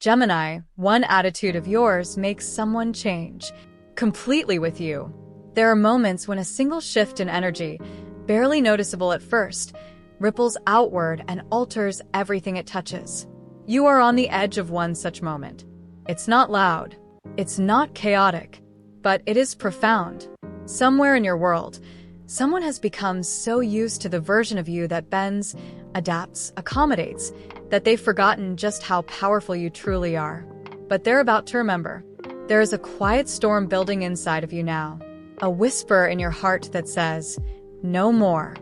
Gemini, one attitude of yours makes someone change completely with you. There are moments when a single shift in energy, barely noticeable at first, ripples outward and alters everything it touches. You are on the edge of one such moment. It's not loud, it's not chaotic, but it is profound. Somewhere in your world, someone has become so used to the version of you that bends, adapts, accommodates, that they've forgotten just how powerful you truly are. But they're about to remember. There is a quiet storm building inside of you now, a whisper in your heart that says, no more.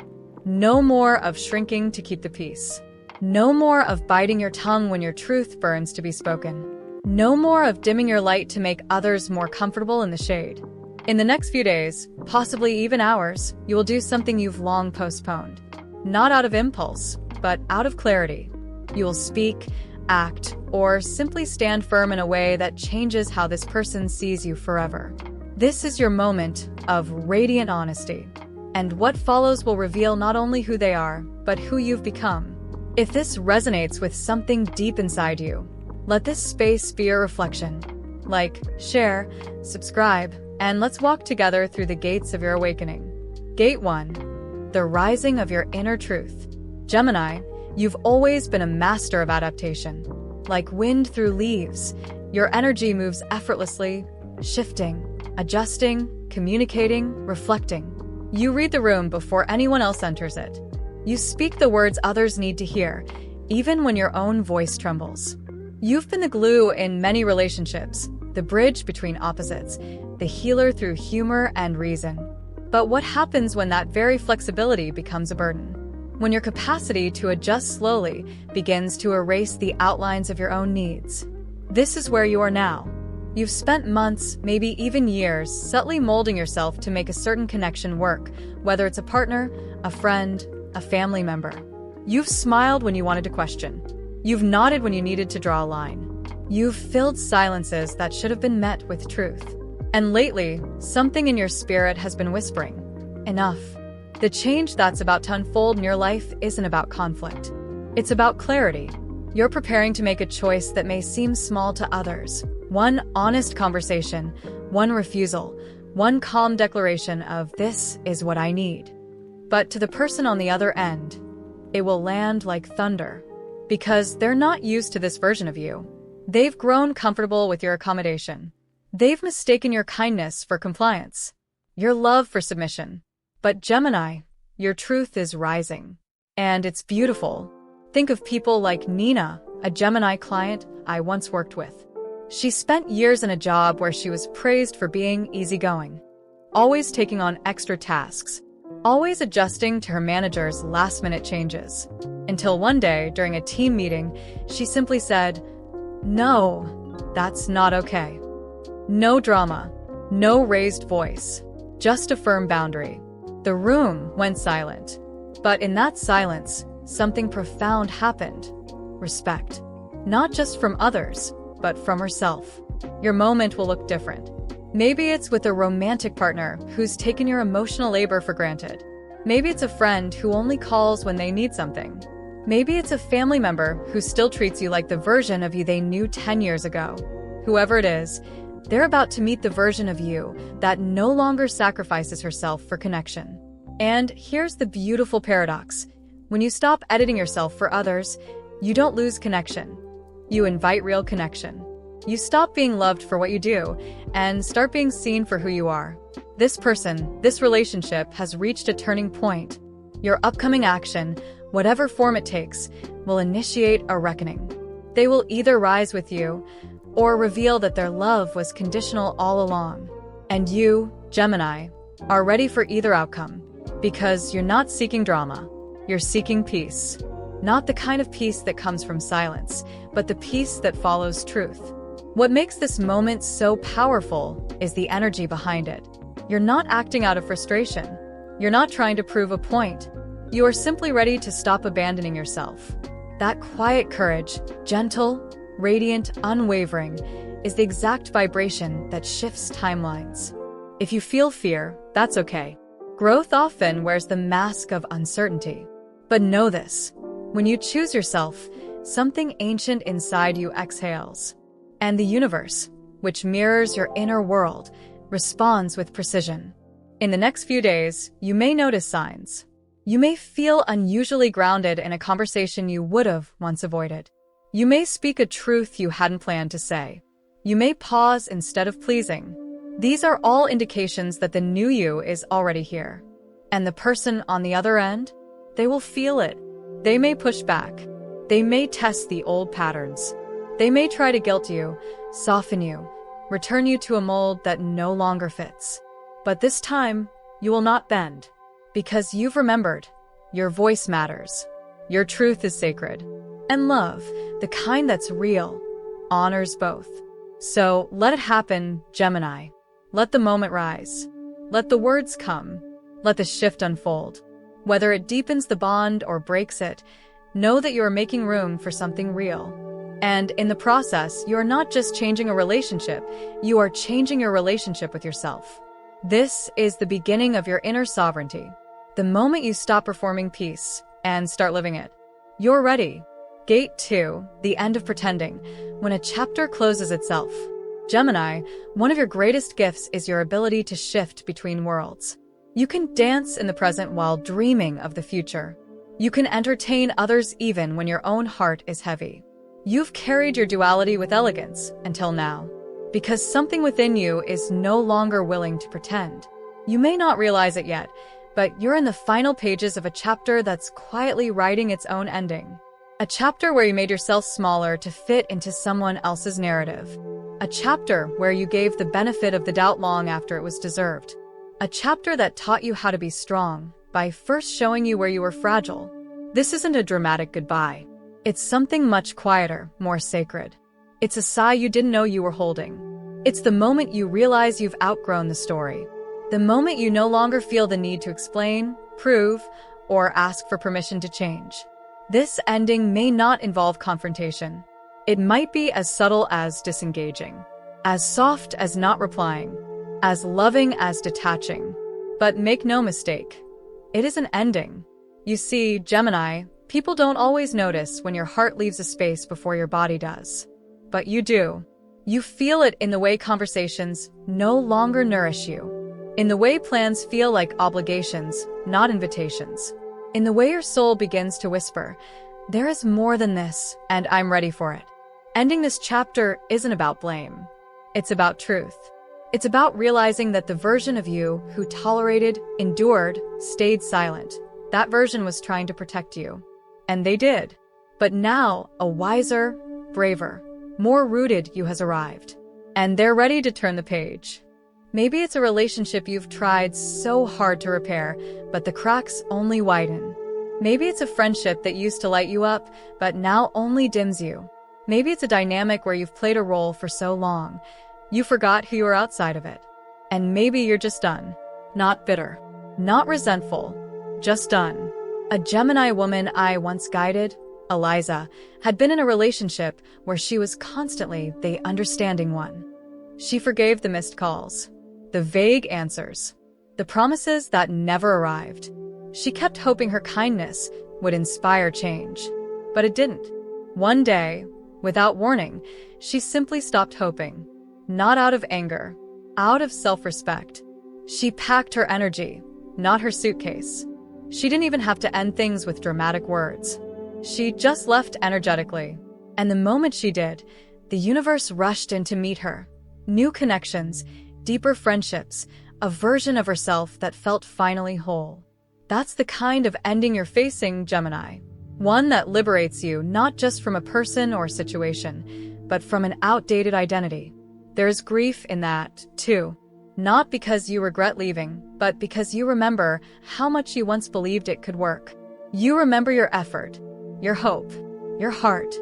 No more of shrinking to keep the peace. No more of biting your tongue when your truth burns to be spoken. No more of dimming your light to make others more comfortable in the shade. In the next few days, possibly even hours, you will do something you've long postponed. Not out of impulse, but out of clarity. You will speak, act, or simply stand firm in a way that changes how this person sees you forever. This is your moment of radiant honesty. And what follows will reveal not only who they are, but who you've become. If this resonates with something deep inside you, let this space be your reflection. Like, share, subscribe, and let's walk together through the gates of your awakening. Gate 1. The rising of your inner truth. Gemini, you've always been a master of adaptation. Like wind through leaves, your energy moves effortlessly, shifting, adjusting, communicating, reflecting. You read the room before anyone else enters it. You speak the words others need to hear, even when your own voice trembles. You've been the glue in many relationships, the bridge between opposites, the healer through humor and reason. But what happens when that very flexibility becomes a burden? When your capacity to adjust slowly begins to erase the outlines of your own needs? This is where you are now. You've spent months, maybe even years, subtly molding yourself to make a certain connection work, whether it's a partner, a friend, a family member. You've smiled when you wanted to question. You've nodded when you needed to draw a line. You've filled silences that should have been met with truth. And lately, something in your spirit has been whispering, enough. The change that's about to unfold in your life isn't about conflict. It's about clarity. You're preparing to make a choice that may seem small to others. One honest conversation, one refusal, one calm declaration of this is what I need. But to the person on the other end, it will land like thunder. Because they're not used to this version of you. They've grown comfortable with your accommodation. They've mistaken your kindness for compliance, your love for submission. But Gemini, your truth is rising. And it's beautiful. Think of people like Nina, a Gemini client I once worked with. She spent years in a job where she was praised for being easygoing, always taking on extra tasks, always adjusting to her manager's last-minute changes. Until one day, during a team meeting, she simply said, "No, that's not okay." No drama, no raised voice, just a firm boundary. The room went silent. But in that silence, something profound happened. Respect. Not just from others, but from herself. Your moment will look different. Maybe it's with a romantic partner who's taken your emotional labor for granted. Maybe it's a friend who only calls when they need something. Maybe it's a family member who still treats you like the version of you they knew 10 years ago. Whoever it is, they're about to meet the version of you that no longer sacrifices herself for connection. And here's the beautiful paradox. When you stop editing yourself for others, you don't lose connection. You invite real connection. You stop being loved for what you do and start being seen for who you are. This person, this relationship has reached a turning point. Your upcoming action, whatever form it takes, will initiate a reckoning. They will either rise with you or reveal that their love was conditional all along. And you, Gemini, are ready for either outcome because you're not seeking drama. You're seeking peace. Not the kind of peace that comes from silence, but the peace that follows truth. What makes this moment so powerful is the energy behind it. You're not acting out of frustration. You're not trying to prove a point. You are simply ready to stop abandoning yourself. That quiet courage, gentle, radiant, unwavering, is the exact vibration that shifts timelines. If you feel fear, that's okay. Growth often wears the mask of uncertainty. But know this, when you choose yourself, Something ancient inside you exhales. And the universe, which mirrors your inner world, responds with precision. In the next few days, you may notice signs. You may feel unusually grounded in a conversation you would have once avoided. You may speak a truth you hadn't planned to say. You may pause instead of pleasing. These are all indications that the new you is already here. And the person on the other end? They will feel it. They may push back. They may test the old patterns. They may try to guilt you, soften you, return you to a mold that no longer fits. But this time, you will not bend. Because you've remembered, your voice matters. Your truth is sacred. And love, the kind that's real, honors both. So let it happen, Gemini. Let the moment rise. Let the words come. Let the shift unfold. Whether it deepens the bond or breaks it, know that you are making room for something real. And in the process, you are not just changing a relationship, you are changing your relationship with yourself. This is the beginning of your inner sovereignty. The moment you stop performing peace and start living it, you're ready. Gate 2, the end of pretending, when a chapter closes itself. Gemini, one of your greatest gifts is your ability to shift between worlds. You can dance in the present while dreaming of the future. You can entertain others even when your own heart is heavy. You've carried your duality with elegance until now, because something within you is no longer willing to pretend. You may not realize it yet, but you're in the final pages of a chapter that's quietly writing its own ending. A chapter where you made yourself smaller to fit into someone else's narrative. A chapter where you gave the benefit of the doubt long after it was deserved. A chapter that taught you how to be strong by first showing you where you were fragile. This isn't a dramatic goodbye. It's something much quieter, more sacred. It's a sigh you didn't know you were holding. It's the moment you realize you've outgrown the story. The moment you no longer feel the need to explain, prove, or ask for permission to change. This ending may not involve confrontation. It might be as subtle as disengaging, as soft as not replying, as loving as detaching. But make no mistake, it is an ending. You see, Gemini, people don't always notice when your heart leaves a space before your body does. But you do. You feel it in the way conversations no longer nourish you. In the way plans feel like obligations, not invitations. In the way your soul begins to whisper, there is more than this, and I'm ready for it. Ending this chapter isn't about blame. It's about truth. It's about realizing that the version of you who tolerated, endured, stayed silent, that version was trying to protect you. And they did. But now, a wiser, braver, more rooted you has arrived. And they're ready to turn the page. Maybe it's a relationship you've tried so hard to repair, but the cracks only widen. Maybe it's a friendship that used to light you up, but now only dims you. Maybe it's a dynamic where you've played a role for so long, you forgot who you were outside of it. And maybe you're just done. Not bitter. Not resentful. Just done. A Gemini woman I once guided, Eliza, had been in a relationship where she was constantly the understanding one. She forgave the missed calls, the vague answers, the promises that never arrived. She kept hoping her kindness would inspire change, but it didn't. One day, without warning, she simply stopped hoping. Not out of anger, out of self-respect. She packed her energy, not her suitcase. She didn't even have to end things with dramatic words. She just left energetically. And the moment she did, the universe rushed in to meet her. New connections, deeper friendships, a version of herself that felt finally whole. That's the kind of ending you're facing, Gemini. One that liberates you not just from a person or situation, but from an outdated identity. There's grief in that, too. Not because you regret leaving, but because you remember how much you once believed it could work. You remember your effort, your hope, your heart,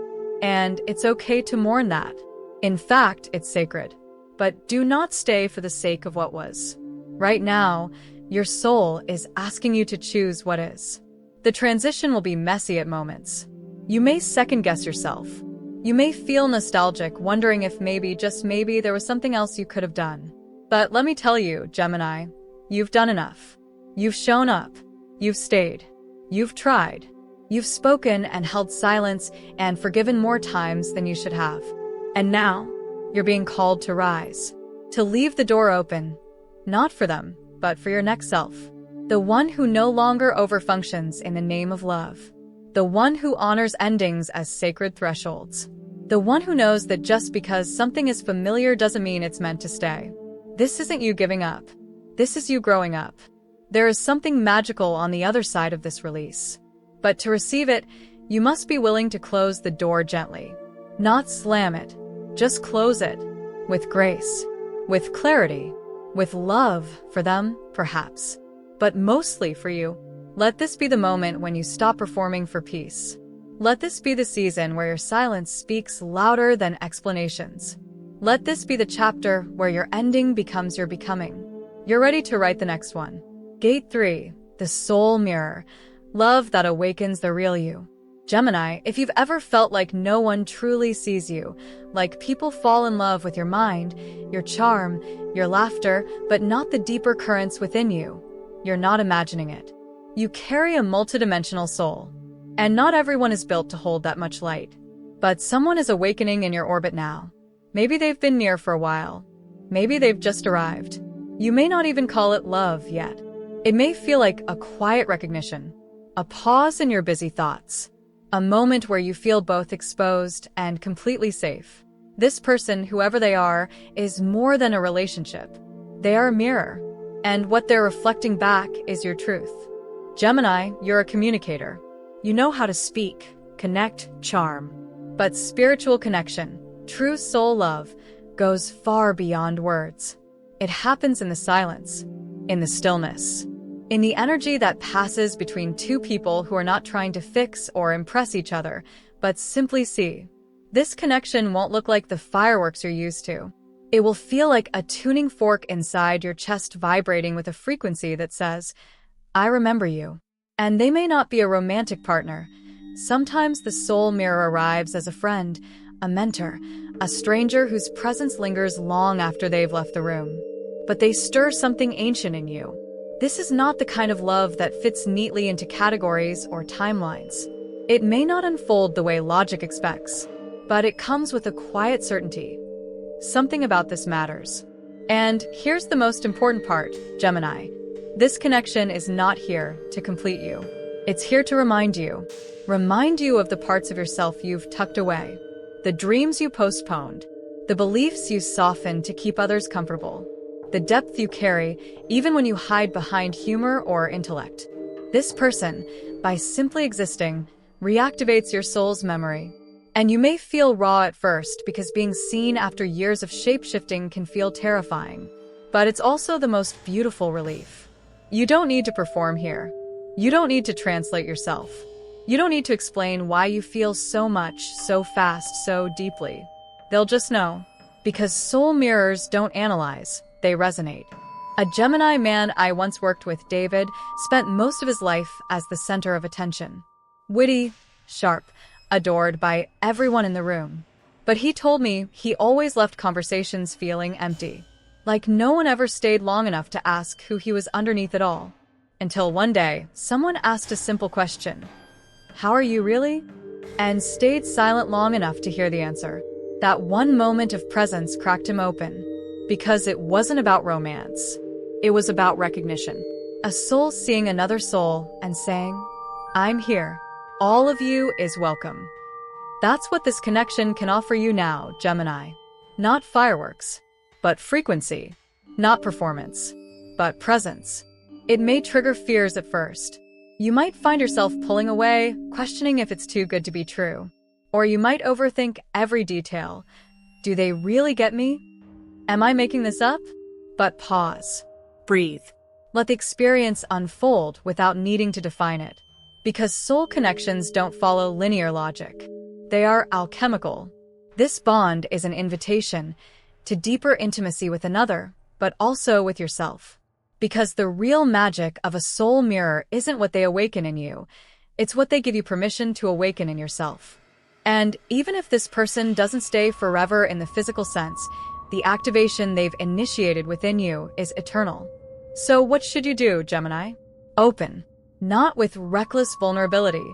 and it's okay to mourn that. In fact, it's sacred. But do not stay for the sake of what was. Right now, your soul is asking you to choose what is. The transition will be messy at moments. You may second-guess yourself. You may feel nostalgic, wondering if maybe, just maybe, there was something else you could have done. But let me tell you, Gemini, you've done enough. You've shown up. You've stayed. You've tried. You've spoken and held silence and forgiven more times than you should have. And now, you're being called to rise, to leave the door open, not for them, but for your next self. The one who no longer overfunctions in the name of love. The one who honors endings as sacred thresholds. The one who knows that just because something is familiar doesn't mean it's meant to stay. This isn't you giving up. This is you growing up. There is something magical on the other side of this release. But to receive it, you must be willing to close the door gently. Not slam it. Just close it. With grace. With clarity. With love for them, perhaps. But mostly for you. Let this be the moment when you stop performing for peace. Let this be the season where your silence speaks louder than explanations. Let this be the chapter where your ending becomes your becoming. You're ready to write the next one. Gate 3. The Soul Mirror. Love that awakens the real you. Gemini, if you've ever felt like no one truly sees you, like people fall in love with your mind, your charm, your laughter, but not the deeper currents within you, you're not imagining it. You carry a multidimensional soul. And not everyone is built to hold that much light. But someone is awakening in your orbit now. Maybe they've been near for a while. Maybe they've just arrived. You may not even call it love yet. It may feel like a quiet recognition, a pause in your busy thoughts, a moment where you feel both exposed and completely safe. This person, whoever they are, is more than a relationship. They are a mirror, and what they're reflecting back is your truth. Gemini, you're a communicator. You know how to speak, connect, charm. But spiritual connection, true soul love, goes far beyond words. It happens in the silence, in the stillness, in the energy that passes between two people who are not trying to fix or impress each other, but simply see. This connection won't look like the fireworks you're used to. It will feel like a tuning fork inside your chest vibrating with a frequency that says, I remember you. And they may not be a romantic partner. Sometimes the soul mirror arrives as a friend, a mentor, a stranger whose presence lingers long after they've left the room. But they stir something ancient in you. This is not the kind of love that fits neatly into categories or timelines. It may not unfold the way logic expects, but it comes with a quiet certainty. Something about this matters. And here's the most important part, Gemini. This connection is not here to complete you. It's here to remind you of the parts of yourself you've tucked away, the dreams you postponed, the beliefs you softened to keep others comfortable, the depth you carry even when you hide behind humor or intellect. This person, by simply existing, reactivates your soul's memory. And you may feel raw at first because being seen after years of shape-shifting can feel terrifying. But it's also the most beautiful relief. You don't need to perform here. You don't need to translate yourself. You don't need to explain why you feel so much, so fast, so deeply. They'll just know. Because soul mirrors don't analyze, they resonate. A Gemini man I once worked with, David, spent most of his life as the center of attention. Witty, sharp, adored by everyone in the room. But he told me he always left conversations feeling empty. Like no one ever stayed long enough to ask who he was underneath it all. Until one day, someone asked a simple question. How are you really? And stayed silent long enough to hear the answer. That one moment of presence cracked him open. Because it wasn't about romance. It was about recognition. A soul seeing another soul and saying, I'm here. All of you is welcome. That's what this connection can offer you now, Gemini. Not fireworks, but frequency. Not performance, but presence. It may trigger fears at first. You might find yourself pulling away, questioning if it's too good to be true. Or you might overthink every detail. Do they really get me? Am I making this up? But pause. Breathe. Let the experience unfold without needing to define it. Because soul connections don't follow linear logic. They are alchemical. This bond is an invitation to deeper intimacy with another, but also with yourself. Because the real magic of a soul mirror isn't what they awaken in you, it's what they give you permission to awaken in yourself. And even if this person doesn't stay forever in the physical sense, the activation they've initiated within you is eternal. So what should you do, Gemini? Open. Not with reckless vulnerability,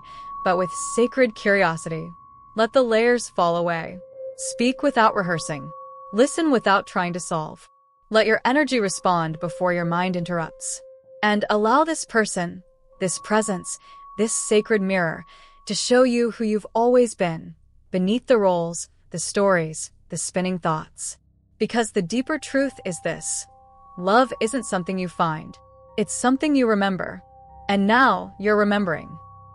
but with sacred curiosity. Let the layers fall away. Speak without rehearsing. Listen without trying to solve. Let your energy respond before your mind interrupts. And allow this person, this presence, this sacred mirror to show you who you've always been, beneath the roles, the stories, the spinning thoughts. Because the deeper truth is this: love isn't something you find, it's something you remember. And now you're remembering.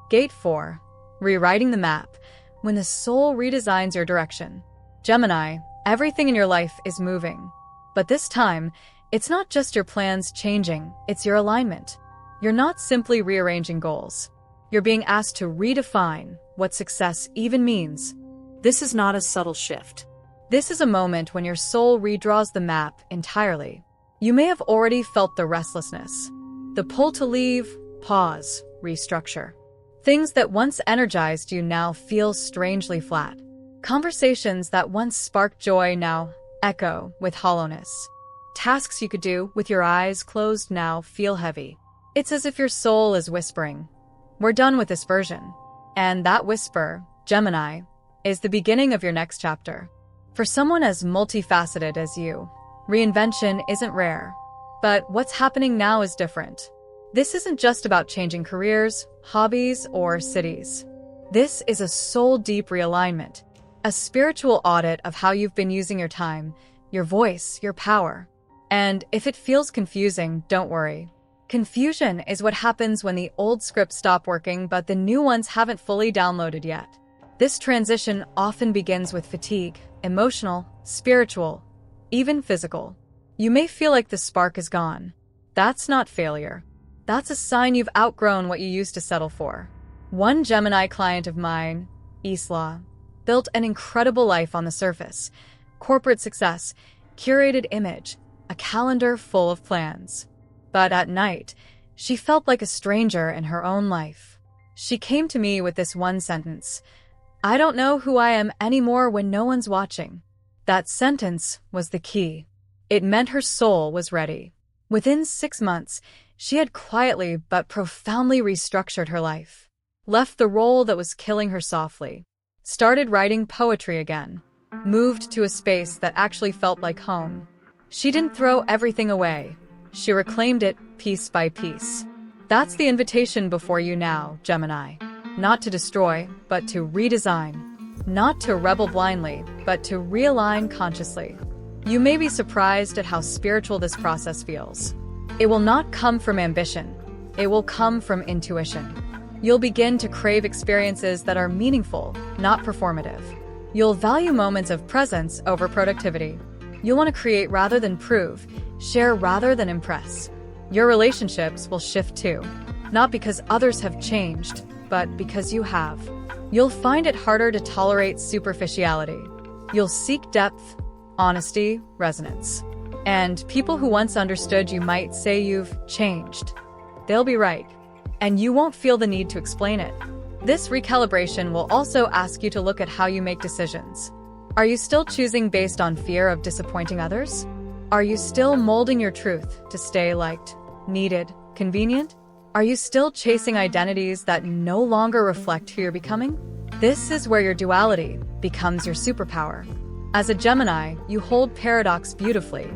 Gate 4. Rewriting the map. When the soul redesigns your direction. Gemini, everything in your life is moving. But this time, it's not just your plans changing, it's your alignment. You're not simply rearranging goals. You're being asked to redefine what success even means. This is not a subtle shift. This is a moment when your soul redraws the map entirely. You may have already felt the restlessness, the pull to leave, pause, restructure. Things that once energized you now feel strangely flat. Conversations that once sparked joy now echo with hollowness. Tasks you could do with your eyes closed now feel heavy. It's as if your soul is whispering, "We're done with this version." And that whisper, Gemini, is the beginning of your next chapter. For someone as multifaceted as you, reinvention isn't rare. But what's happening now is different. This isn't just about changing careers, hobbies, or cities. This is a soul-deep realignment, a spiritual audit of how you've been using your time, your voice, your power. And if it feels confusing, don't worry. Confusion is what happens when the old scripts stop working but the new ones haven't fully downloaded yet. This transition often begins with fatigue, emotional, spiritual, even physical. You may feel like the spark is gone. That's not failure. That's a sign you've outgrown what you used to settle for. One Gemini client of mine, Isla, built an incredible life on the surface. Corporate success, curated image, a calendar full of plans. But at night, she felt like a stranger in her own life. She came to me with this one sentence: "I don't know who I am anymore when no one's watching." That sentence was the key. It meant her soul was ready. Within 6 months, she had quietly but profoundly restructured her life. Left the role that was killing her softly. Started writing poetry again. Moved to a space that actually felt like home. She didn't throw everything away. She reclaimed it piece by piece. That's the invitation before you now, Gemini. Not to destroy, but to redesign. Not to rebel blindly, but to realign consciously. You may be surprised at how spiritual this process feels. It will not come from ambition. It will come from intuition. You'll begin to crave experiences that are meaningful, not performative. You'll value moments of presence over productivity. You'll want to create rather than prove, share rather than impress. Your relationships will shift too. Not because others have changed, but because you have. You'll find it harder to tolerate superficiality. You'll seek depth, honesty, resonance. And people who once understood you might say you've changed. They'll be right. And you won't feel the need to explain it. This recalibration will also ask you to look at how you make decisions. Are you still choosing based on fear of disappointing others? Are you still molding your truth to stay liked, needed, convenient? Are you still chasing identities that no longer reflect who you're becoming? This is where your duality becomes your superpower. As a Gemini, you hold paradox beautifully.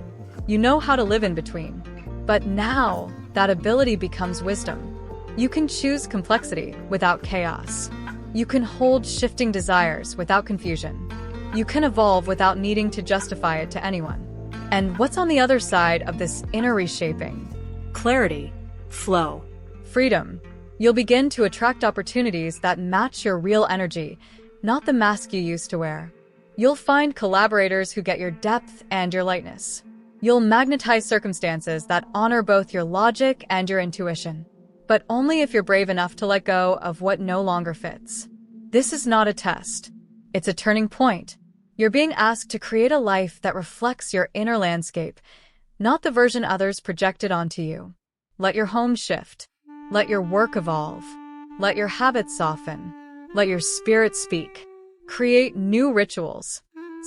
You know how to live in between. But now, that ability becomes wisdom. You can choose complexity without chaos. You can hold shifting desires without confusion. You can evolve without needing to justify it to anyone. And what's on the other side of this inner reshaping? Clarity, flow, freedom. You'll begin to attract opportunities that match your real energy, not the mask you used to wear. You'll find collaborators who get your depth and your lightness. You'll magnetize circumstances that honor both your logic and your intuition. But only if you're brave enough to let go of what no longer fits. This is not a test. It's a turning point. You're being asked to create a life that reflects your inner landscape, not the version others projected onto you. Let your home shift. Let your work evolve. Let your habits soften. Let your spirit speak. Create new rituals.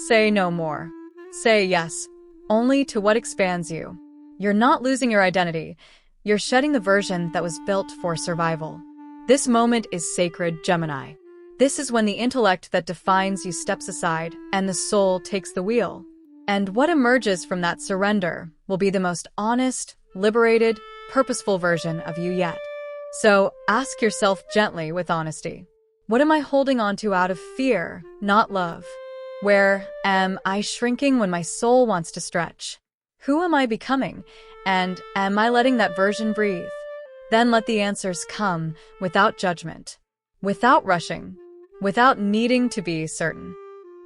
Say no more. Say yes, only to what expands you. You're not losing your identity. You're shedding the version that was built for survival. This moment is sacred, Gemini. This is when the intellect that defines you steps aside and the soul takes the wheel. And what emerges from that surrender will be the most honest, liberated, purposeful version of you yet. So ask yourself gently with honesty. What am I holding on to out of fear, not love? Where am I shrinking when my soul wants to stretch? Who am I becoming? And am I letting that version breathe? Then let the answers come without judgment, without rushing, without needing to be certain.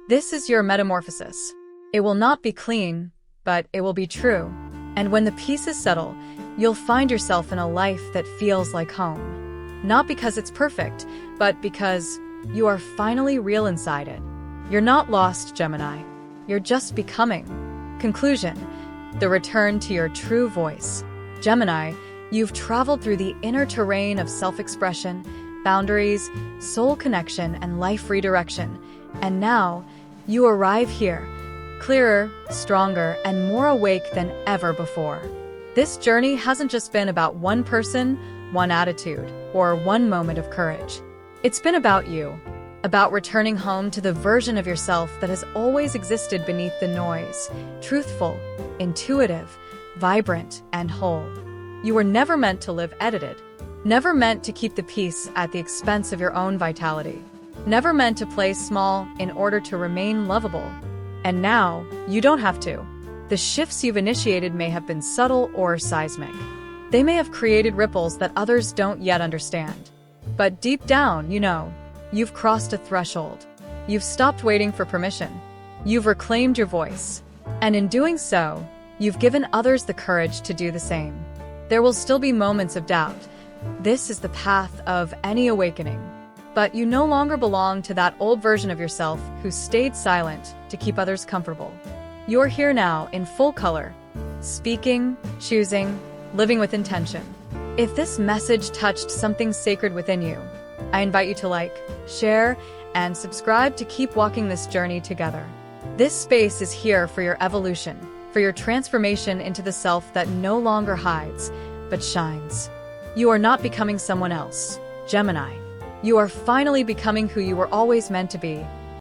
This is your metamorphosis. It will not be clean, but it will be true. And when the pieces settle, you'll find yourself in a life that feels like home. Not because it's perfect, but because you are finally real inside it. You're not lost, Gemini. You're just becoming. Conclusion: the return to your true voice. Gemini, you've traveled through the inner terrain of self-expression, boundaries, soul connection, and life redirection. And now, you arrive here, clearer, stronger, and more awake than ever before. This journey hasn't just been about one person, one attitude, or one moment of courage. It's been about you, about returning home to the version of yourself that has always existed beneath the noise, truthful, intuitive, vibrant, and whole. You were never meant to live edited, never meant to keep the peace at the expense of your own vitality, never meant to play small in order to remain lovable. And now, you don't have to. The shifts you've initiated may have been subtle or seismic. They may have created ripples that others don't yet understand. But deep down, you know, you've crossed a threshold. You've stopped waiting for permission. You've reclaimed your voice. And in doing so, you've given others the courage to do the same. There will still be moments of doubt. This is the path of any awakening. But you no longer belong to that old version of yourself who stayed silent to keep others comfortable. You're here now in full color, speaking, choosing, living with intention. If this message touched something sacred within you, I invite you to like, share, and subscribe to keep walking this journey together. This space is here for your evolution, for your transformation into the self that no longer hides, but shines. You are not becoming someone else, Gemini. You are finally becoming who you were always meant to be,